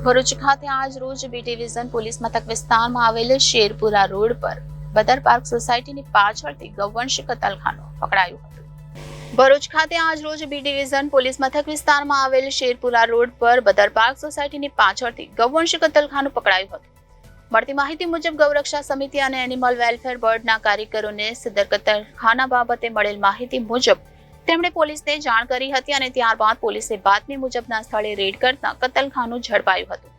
ભરૂચ ખાતે આજ રોજ બી ડિવિઝન પોલીસ મથક વિસ્તારમાં આવેલ શેરપુરા રોડ પર બદર પાર્ક સોસાયટીની પાછળથી ગૌવંશ કતલખાનું પકડાયું હતું। ભરૂચ ખાતે આજ રોજ બી ડિવિઝન પોલીસ મથક વિસ્તારમાં આવેલ શેરપુરા રોડ પર બદર પાર્ક સોસાયટીની પાછળથી ગૌવંશ કતલખાનું પકડાયું હતું। મળતી માહિતી મુજબ ગૌરક્ષા સમિતિ અને એનિમલ વેલફેર બોર્ડના કાર્યકરોને સદર કતલખાના બાબતે મળેલ માહિતી મુજબ તેમણે પોલીસને જાણ કરી હતી અને ત્યારબાદ પોલીસે બાતમી મુજબના સ્થળે રેડ કરતા કતલખાનું ઝડપાયું હતું।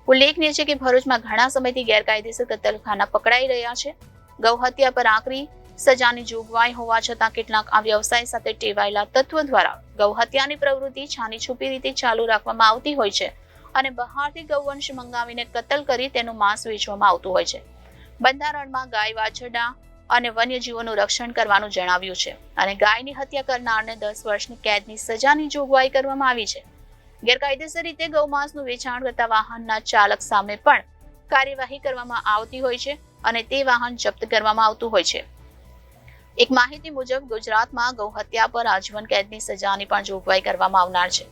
ઉલ્લેખનીય છે કે ભરૂચમાં ઘણા સમયથી ગેરકાયદેસર કતલખાના પકડાઈ રહ્યા છે। ગૌ હત્યા પર આકરી સજાની જોગવાઈ હોવા છતાં કેટલાક આ વ્યવસાય સાથે ટેવાયેલા તત્વો દ્વારા ગૌ હત્યાની પ્રવૃત્તિ છાની છુપી રીતે ચાલુ રાખવામાં આવતી હોય છે અને બહારથી ગૌવંશ મંગાવીને કતલ કરી તેનું માંસ વેચવામાં આવતું હોય છે। બંધારણમાં ગાય વાછરડા અને વન્યજીવોનું રક્ષણ કરવાનું જણાવ્યું છે અને ગાયની હત્યા કરનારને 10 વર્ષની કેદની સજાની જોગવાઈ કરવામાં આવી છે। ગેરકાયદેસર રીતે ગૌમાંસનું વેચાણ કરતા વાહનના ચાલક સામે પણ કાર્યવાહી કરવામાં આવતી હોય છે અને તે વાહન જપ્ત કરવામાં આવતું હોય છે। એક માહિતી મુજબ ગુજરાતમાં ગૌ હત્યા પર આજીવન કેદની સજાની પણ જોગવાઈ કરવામાં આવનાર છે।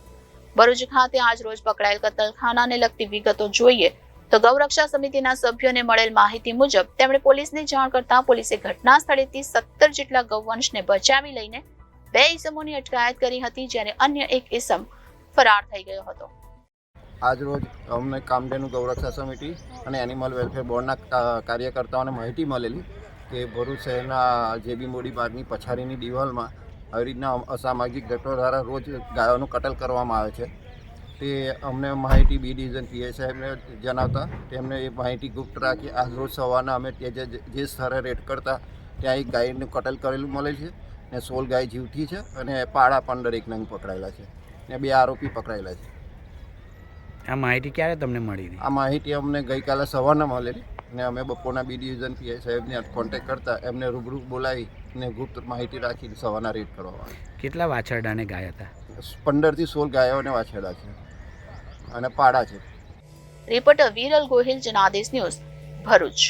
ભરૂચ ખાતે આજ રોજ પકડાયેલ કતલખાનાને લગતી વિગતો જોઈએ તો ગૌરક્ષા સમિતિના સભ્યોને મળેલ માહિતી મુજબ તેમણે પોલીસને જાણ કરતા પોલીસે ઘટના સ્થળેથી 17 જેટલા ગૌવંશને બચાવી લઈને 2 ઇસમોની અટકાયત કરી હતી જ્યારે અન્ય એક ઇસમ ફરાર થઈ ગયો હતો। આજ રોજ અમને કામધેનુ ગૌરક્ષા સમિતિ અને એનિમલ વેલફેર બોર્ડના કાર્યકર્તાઓને માહિતી મળેલી કે ભરૂચ શહેરના જેબી મોડી બાગની પછાડીની દિવાલમાં આવી રીતના અસામાજિક તત્વો દ્વારા રોજ ગાયોનું કતલ કરવામાં આવે છે। તે અમને માહિતી બી ડિવિઝન પીએ સાહેબને જણાવતા તેમને એ માહિતી ગુપ્ત રાખી આજ રોજ સવારના અમે જે સ્થળે રેડ કરતા ત્યાં એક ગાયનું કતલ કરેલું મળેલ છે ને 16 ગાય જીવતી છે અને પાડા 15 નંગ પકડાયેલા છે ને 2 આરોપી પકડાયેલા છે। આ માહિતી ક્યારે તમને મળી? આ માહિતી અમને ગઈકાલે સવારના મળેલી ને અમે બપોરના બી ડિવિઝન પીએ સાહેબને કોન્ટેક્ટ કરતા એમને રૂબરૂ બોલાવી ને ગુપ્ત માહિતી રાખી સવારના રેડ કરવામાં આવી। કેટલા વાછરડાને ગાય હતા? 15 થી 16 ગાયોને વાછરડા છે અને પાડા છે। Reporter Viral Gohil, Janadesh news, Bharuch.